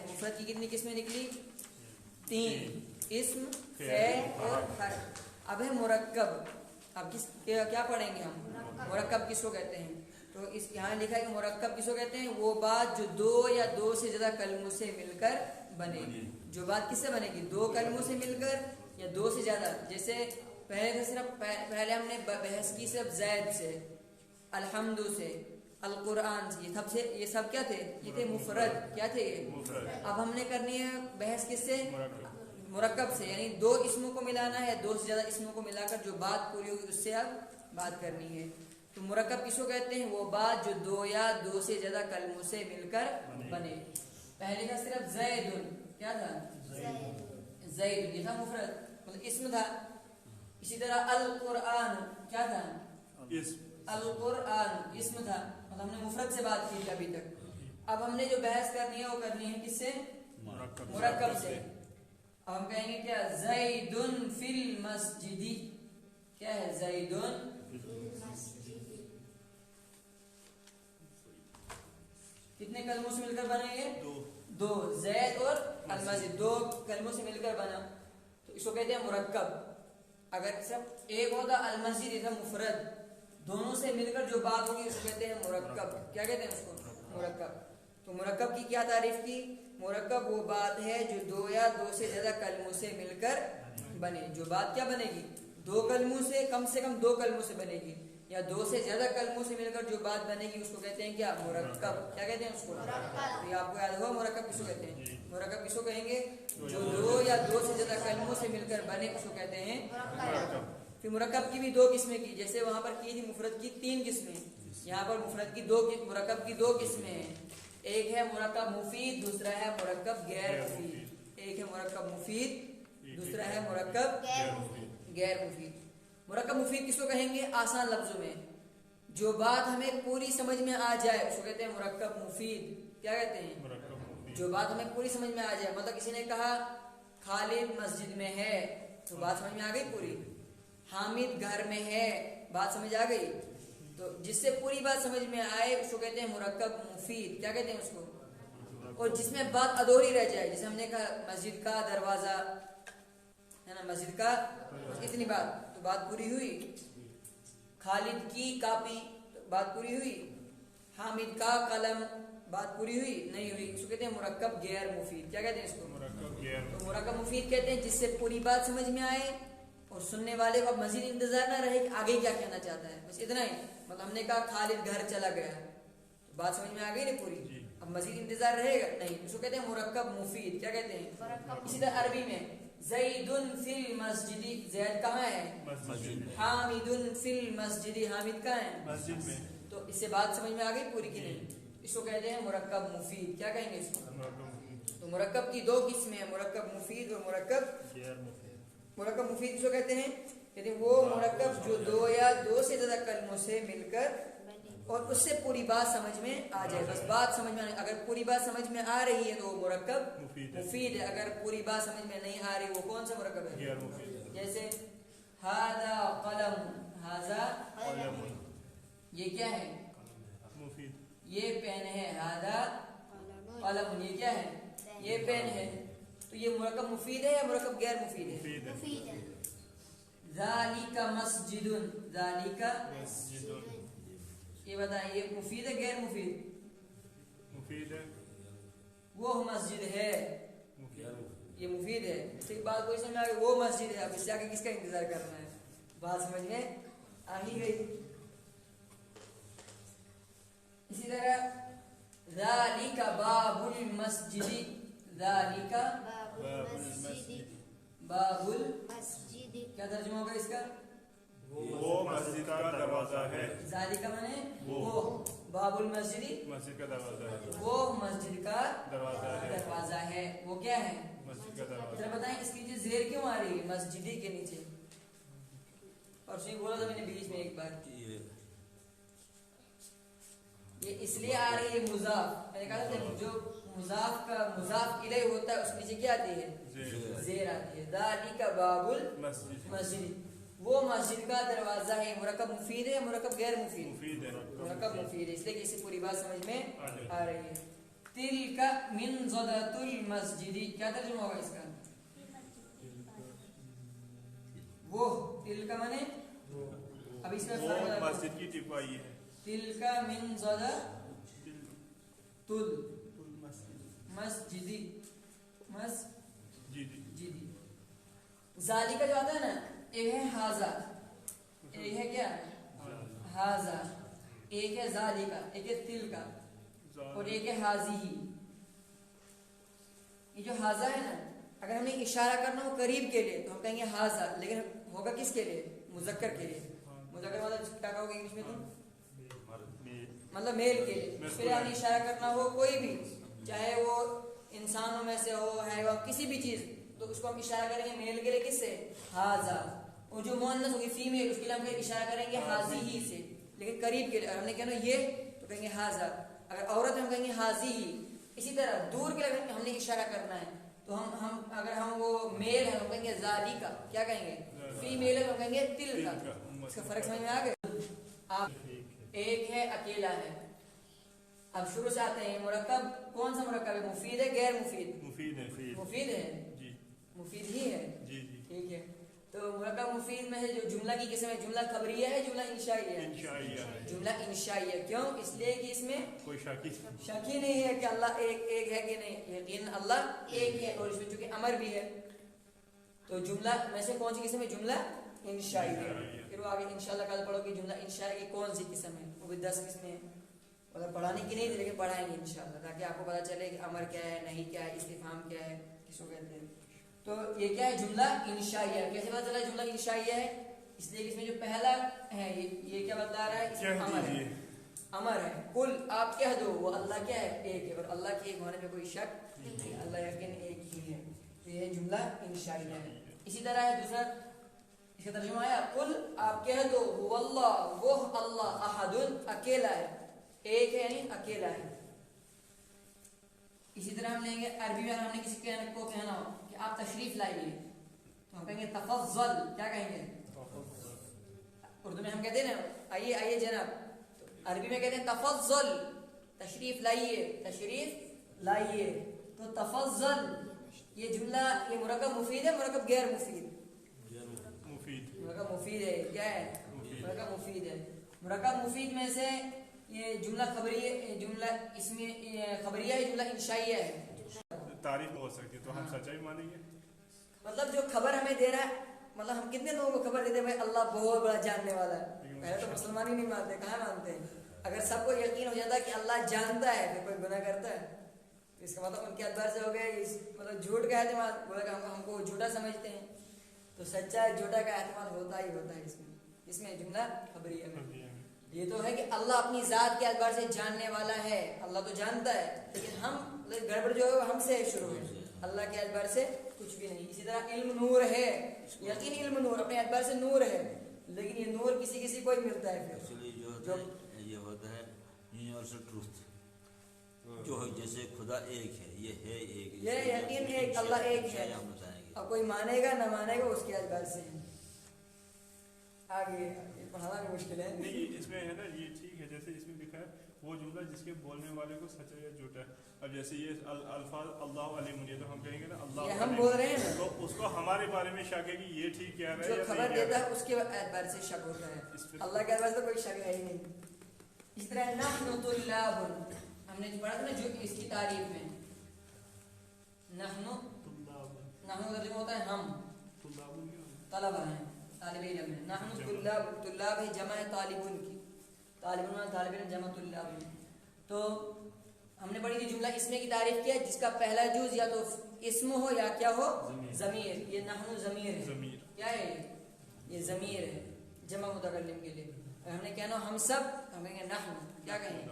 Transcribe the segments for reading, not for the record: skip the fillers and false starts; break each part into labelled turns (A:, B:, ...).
A: مفرد کی کتنی قسمیں نکلی؟ 3، اسم، فعل اور حرف. اب ہے مرکب. اب کیا پڑھیں گے ہم؟ مرکب کس کو کہتے ہیں؟ تو اس یہاں لکھا ہے کہ مرکب کس کو کہتے ہیں؟ وہ بات جو 2 یا 2 سے زیادہ کلموں سے مل کر بنے. جو بات کس سے بنے گی؟ 2 کلموں سے مل کر یا 2 سے زیادہ. جیسے پہلے ہم نے بحث کی صرف زید سے، الحمد سے، القرآن سے. یہ سب کیا تھے؟ یہ تھے مفرد. کیا تھے یہ؟ اب ہم نے کرنی ہے بحث کس سے؟ مرکب سے. یعنی 2 اسموں کو ملانا ہے، 2 سے زیادہ اسموں کو ملا کر جو بات پوری ہوگی اس سے اب بات کرنی ہے. تو مرکب کس کو کہتے ہیں؟ وہ بات جو 2 یا 2 سے زیادہ کلموں سے مل کر بنے. پہلے کا صرف زیدن. کیا تھا؟ زید. یہ تھا مفرد، مطلب اسم تھا. اسی طرح القرآن کیا تھا؟ القرآن اسم تھا، مطلب ہم نے مفرد سے بات کی تھی ابھی تک. اب ہم نے جو بحث کرنی ہے وہ کرنی ہے کس سے؟ مرکب سے. اب ہم کہیں گے کیا؟ زیدن فی المسجد. کیا ہے؟ زیدن کتنے کلموں سے مل کر بنے گے؟ 2. زید اور المسجد 2 کلموں سے مل کر بنا، تو اس کو کہتے ہیں مرکب. اگر صرف ایک ہوتا المسجد، یہ تھا مفرد، دونوں سے مل کر جو بات ہوگی اس کو کہتے ہیں مرکب. کیا کہتے ہیں اس کو؟ مرکب. تو مرکب کی کیا تعریف کی؟ مرکب وہ بات ہے جو 2 یا 2 سے زیادہ کلموں سے مل کر بنے. جو بات کیا بنے گی؟ 2 کلموں سے کم 2 کلموں سے بنے گی، یا 2 سے زیادہ کلموں سے مل کر جو بات بنے گی اس کو کہتے ہیں کیا؟ مرکب. کیا کہتے ہیں اس کو؟ تو یہ آپ کو یاد ہوگا مرکب کس کو کہتے ہیں. مرکب کس کو کہیں گے؟ جو 2 یا 2 سے زیادہ کلموں سے مل کر بنے اس کو کہتے ہیں مرکب. پھر مرکب کی بھی 2 قسمیں کی. جیسے وہاں پر کی تھی مفرد کی 3 قسمیں، یہاں پر مفرد کی مرکب کی 2 قسمیں ہیں. ایک ہے مرکب مفید، دوسرا ہے مرکب غیر مفید. ایک ہے مرکب مفید، دوسرا ہے مرکب غیر مفید. مرکب مفید کس کو کہیں گے؟ آسان لفظوں میں جو بات ہمیں پوری سمجھ میں آ جائے اس کو کہتے ہیں مرکب مفید. کیا کہتے ہیں؟ جو بات ہمیں پوری سمجھ میں آ جائے. مطلب کسی نے کہا خالد مسجد میں ہے، تو بات سمجھ میں آ گئی پوری. حامد گھر میں ہے، بات سمجھ آ گئی. تو جس سے پوری بات سمجھ میں آئے اس کو کہتے ہیں مرکب مفید. کیا کہتے ہیں اس کو؟ اور جس میں بات ادھوری رہ جائے، جیسے ہم نے کہا مسجد کا دروازہ ہے نا، مسجد کا اتنی بات، تو بات پوری ہوئی. خالد کی کاپی، بات پوری ہوئی. حامد کا قلم، بات پوری ہوئی نہیں ہوئی. اس کو کہتے ہیں مرکب غیر مفید. کیا کہتے ہیں اس کو؟ تو مرکب مفید کہتے ہیں جس سے پوری بات سمجھ میں آئے اور سننے والے کو مزید انتظار نہ رہے کہ آگے کیا کہنا چاہتا ہے، بس اتنا ہی. مطلب ہم نے کہا خالد گھر چلا گیا، تو بات سمجھ میں آ گئی نا پوری. اب مزید انتظار رہے گا نہیں، اس کو کہتے ہیں مرکب مفید. کیا کہتے ہیں؟ اسی طرح عربی میں زیدن فی المسجد، زید کہاں ہے؟ حامد فی المسجد، حامد کہاں ہے؟ مسجد میں. تو اس سے بات سمجھ میں آ گئی پوری کی نہیں، اس کو کہتے ہیں مرکب مفید. کیا کہیں گے اس کو؟ تو مرکب کی 2 قسمیں ہیں، مرکب مفید اور مرکب غیر مفید. مرکب مفید جو کہتے ہیں وہ مرکب جو 2 یا 2 سے زیادہ کلموں سے مل کر اور اس سے پوری بات سمجھ میں آ جائے. بس بات سمجھ میں اگر پوری بات سمجھ میں آ رہی ہے تو وہ مرکب مفید ہے. اگر پوری بات سمجھ میں نہیں آ رہی وہ کون سا مرکب ہے؟ غیر مفید. جیسے ھذا قلم، ھذا قلم، یہ کیا ہے؟ مفید. یہ پین ہے. ھذا قلم، یہ کیا ہے؟ یہ پین ہے. تو یہ مرکب مفید ہے یا مرکب غیر مفید ہے؟ مفید ہے. ذالک مسجد، ذالک مسجد، یہ بتائیں یہ مفید ہے غیر مفید؟ مفید ہے. وہ مسجد ہے، یہ مفید ہے. صرف بات کوئی سمجھ آ گئی، وہ مسجد ہے. اب اس سے آگے کس کا انتظار کرنا ہے؟ بات سمجھ میں آ ہی گئی. اسی طرح ذالک باب المسجد، ذالک باب المسجد، باب المسجد، کیا ترجمہ ہوگا اس کا؟ وہ مسجد کا دروازہ ہے. ذالک مانے وہ، باب المسجد مسجد کا دروازہ ہے، وہ مسجد کا دروازہ ہے. وہ کیا ہے؟ مسجد کا دروازہ. ذرا بتائیں اس کی نیچے زیر کیوں آ رہی ہے مسجدی کے نیچے؟ اور اس نے بولا تھا میں نے بیچ میں ایک بار، یہ اس لیے آ رہی ہے مضاف. میں نے کہا تھا جو مضاف کا مضاف الیہ ہوتا ہے اس کے نیچے کیا آتی ہے؟ زیر آتی ہے. ذالک باب المسجد، وہ مسجد کا دروازہ ہے. مرکب مفید ہے یا مرکب غیر مفید؟ مفید ہے. مرکب مفید ہے، اس لیے کہ اس سے پوری بات سمجھ میں آ رہی ہے. तिलका मिन ज़दतुल मस्जिदी, क्या तर्जुमा होगा इसका? वो तिलका माने अब इसमें
B: मस्जिद की टिपाई है।
A: तिलका मिन ज़दतुल मस्जिदी, मस्जिदी। जाली का जो आता है ना, एक है हाजा, एक है क्या हाजा, एक है जाली का, एक है तिल का, और एक है हाजी ही। ये जो हाजा है ना, अगर हमें इशारा करना हो करीब के लिए तो हम कहेंगे हाजा, लेकिन होगा किसके लिए? मुज़क्कर के लिए। मुज़क्कर मतलब क्या कहोगे इंग्लिश में तुम? मतलब मेल के लिए। फिर हमें इशारा करना हो कोई भी, चाहे वो इंसानों में से हो, हैवान, किसी भी चीज, तो उसको हम इशारा करेंगे मेल के लिए किससे? हाजा। और जो मुअन्नस होगी फीमेल, उसके लिए हम इशारा करेंगे हाजी ही से, लेकिन करीब के लिए। अगर हमने कहना ये तो कहेंगे हाजा, अगर औरत हम कहेंगे हाजी ही। इसी तरह दूर के लिए हमने इशारा करना है तो हम अगर हम वो मेल है हम कहेंगे जाली का, क्या कहेंगे? फीमेल है हम कहेंगे तिल का। इसका फर्क समझ में आ गया? आप एक है अकेला है। अब शुरू से आते हैं, मुरक्कब कौन सा मुरक्कब है? मुफीद है गैर मुफीद? मुफीद है। मुफीद है जी, मुफीद ही है जी जी, ठीक है। तो मुरक्कब मुफीद में है जो जुमला की किस्म है, जुमला खबरिया है, जुमला इंशाइया है। जुमला इंशाइया क्यों? इसलिए कि इसमें कोई शक ही नहीं है कि अल्लाह एक है कि नहीं, यकीन अल्लाह एक है, और इसमें चूंकि अमर भी है तो जुमला में से कौन सी किस्म है? जुमला इंशाइया। फिर वो आगे इंशाल्लाह कल पढ़ोगे जुमला इंशाइया की कौन सी किस्म है, वो भी 10 किस्में हैं। मतलब पढ़ाने की नहीं थी लेकिन पढ़ाएंगे इंशाल्लाह, ताकि आपको पता चले कि अमर क्या है, नहीं क्या है, इस्तिफाम क्या है, किसको कहते हैं। तो ये क्या है? जुमला इंशाइया। कैसे पता चला जुमला इंशाइया है? इसलिए इसमें जो पहला है ये क्या बता रहा है? इसमें अमर है, अमर है। कुल आप कह दो, वो अल्लाह क्या है? एक है, और अल्लाह के एक होने में कोई शक नहीं, अल्लाह यकीन एक ही है। तो ये जुमला इंशाइया है। इसी तरह है दूसरा, इसका तर्जुमा आया कुल आप कह दो वल्लाह, वो अल्लाह, अहदुन अकेला है, एक है यानी अकेला है। इसी तरह हम लेंगे अरबी में, हमने किसी को कहना हो कि आप तशरीफ लाइए तो हम कहेंगे तफज़्ज़ल, क्या कहेंगे? उर्दू में हम कहते हैं ना आइए आइए जनाब, तो अरबी में कहते हैं तफज़्ज़ल, तशरीफ लाइए, तशरीफ लाइए। तो तफज़्ज़ल ये जुमला, ये मुरक्कब मुफीद है, मुरक्कब गैर मुफीद? मुरक्कब मुफीद है। क्या है? मुरक्कब मुफीद है। मुरक्कब मुफीद में से ये जुमला खबरिया, जुमला इसमें खबरिया है, जुमला इंशाइया है।
B: तारीफ हो सकती है तो हम सच्चाई मानेंगे।
A: मतलब जो खबर हमें दे रहा है, मतलब हम कितने लोगों को खबर देते हैं भाई अल्लाह बहुत बड़ा जानने वाला है। पहले तो मुसलमान ही नहीं मानते, कहाँ मानते हैं? अगर सबको यकीन हो जाता है कि अल्लाह जानता है फिर कोई गुनाह करता है, इसका मतलब उनके अदबार से हो गया मतलब झूठ का एहतमाल, बोला कि हमको झूठा समझते हैं। तो सच्चा झूठा का एहतमाल होता ही होता है इसमें जुमला खबरिया में। ये तो है कि अल्लाह अपनी जात के अदबार से जानने वाला है, अल्लाह तो जानता है, लेकिन हम गड़बड़ जो है हमसे शुरू है, अल्लाह के अदबार से कुछ भी नहीं। इसी तरह इल्म नूर है, यकीन इल्म नूर अपने अदबार से नूर है, लेकिन ये नूर किसी किसी को ही मिलता है। फिर
C: जो ये होता है यूनिवर्सल ट्रूथ, जो जैसे खुदा एक है, ये है एक,
A: ये यकीन एक, अल्लाह एक है, अब कोई मानेगा ना मानेगा उसके अदबार से। आगे पढ़ाना भी मुश्किल है।
B: नहीं इसमें है ना, ये ठीक है, जैसे इसमें लिखा है वो जुमला जिसके बोलने वाले को सच्चा या झूठा है। अब जैसे ये अल्फाज अल्लाह अलैहि मुझे, तो हम कहेंगे ना अल्लाह
A: हम बोल रहे हैं ना,
B: तो उसको हमारे बारे में शक है कि ये ठीक कह रहा है,
A: जो खबर देता है उसके एतबार से शक होता है, अल्लाह के एतबार से तो कोई शक है ही नहीं। इस तरह नहनु तुल्लाबुन, हमने पढ़ा था ना जो इसकी तारीफ में, नहनु तर्जुमा होता है हम, तलबा हैं, तालिब इल्म है। नहनु तुल्लाब, तुल्लाब है जमा है तालिबुन की, तालिबुन तालिब इल्म जमा तुल्लाब। तो हमने पढ़ी थी जुमला इसमें की तारीफ किया जिसका पहला जुज या तो इस्म हो या क्या हो, ज़मीर। ये नहनु ज़मीर है, क्या है ये ज़मीर है जमा मुतकल्लिम के लिए। हमने कहना हम सब, हम कहेंगे नहनु, क्या कहेंगे?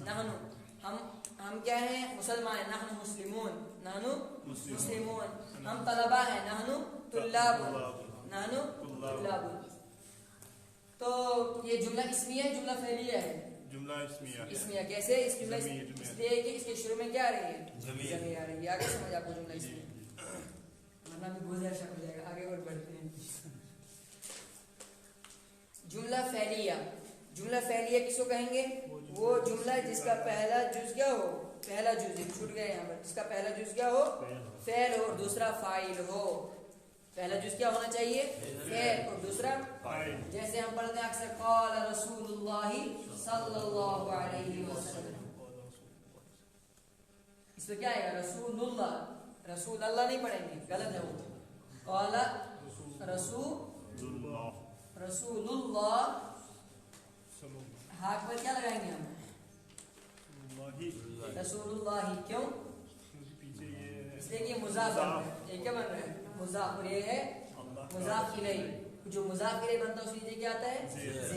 A: नहनु हम क्या हैं? मुसलमान हैं, नहनु मुस्लिमून, नहनु मुस्लिमून। हम तलबा हैं, नहनु तुल्लाबुन, नहनु तुल्लाबुन। तो ये जुमला इस्मिया है, जुमला फेलिया है? जुमला इस्मिया। कैसे? इस जुमला इसलिए कि इसके शुरू में क्या आ रही है? ज़मीर आ रही है। आगे समझ आपको जुमला इस्मिया, वरना भी गुज़र शक हो जाएगा। आगे और बढ़ते हैं। जुमला फेलिया, जुमला फेलिया किसको कहेंगे? वो जुमला जिसका पहला जुज क्या हो, پہلا جز ایک چھوٹ گیا یہاں پر، اس کا پہلا جز کیا ہو؟ فعل ہو اور دوسرا فاعل ہو. پہلا جز کیا ہونا چاہیے؟ فعل اور دوسرا
B: فاعل.
A: جیسے ہم پڑھتے ہیں اکثر قال رسول اللہ صلی اللہ علیہ وسلم، اس میں کیا آئے گا؟ رسول اللہ. رسول اللہ نہیں پڑھیں گے، غلط ہے وہ. قال رسول اللہ، ہاتھ پر کیا لگائیں گے ہم؟ رسول اللہ. کیوں؟
B: پیچھے یہ
A: اس لیے کہ یہ مضاف بن رہا ہے. یہ کیا بن رہا ہے؟ مضاف. اور یہ ہے مضاف الیہ. جو مضاف الیہ بنتا ہے اس کے نیچے کیا آتا ہے؟
B: زیر.